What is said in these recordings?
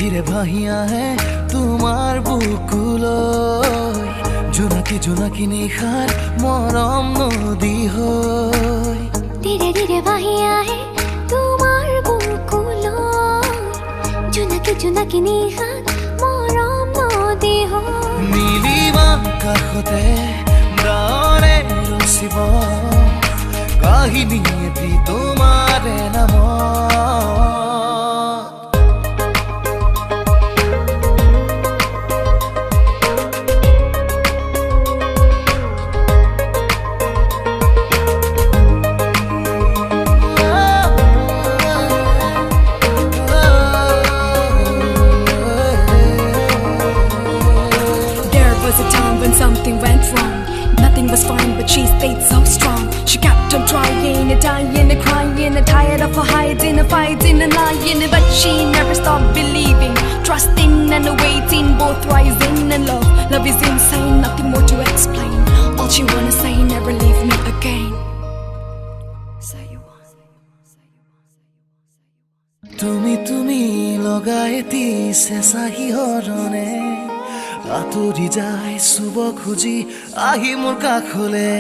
ধীৰে ভাহি আহে তোমাৰ বুকুলৈ জোনাকি জোনাকি নিশাৰ মৰম নদী হৈ ধীৰে ধীৰে ভাহি আহে তোমাৰ বুকুলৈ জোনাকি জোনাকি নিশাৰ মৰম নদী হৈ নীলিমা কাষতে ডাৱৰে ৰচিব কাহিনী এটি তোমাৰে নামত Something went wrong. Nothing was fine, but she stayed so strong. She kept on trying, dying, crying, tired of her hiding, fighting and lying. But she never stopped believing, trusting and waiting, both rising in love. Love is insane, nothing more to explain. All she wanna say, never leave me again. Say you want. তুমি লগাইতি চেঁচাহি হৰণে আঁতৰি যায় চুব খুজি আহি মোৰ কাষলে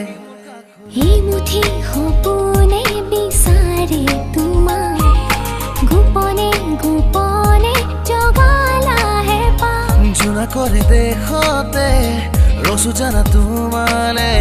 এই মুঠি সপোনে বিচাৰে তোমাক গোপনে গোপনে জগালাহে পা জোনা কৰে দেশতে ৰচো জানা তোমালে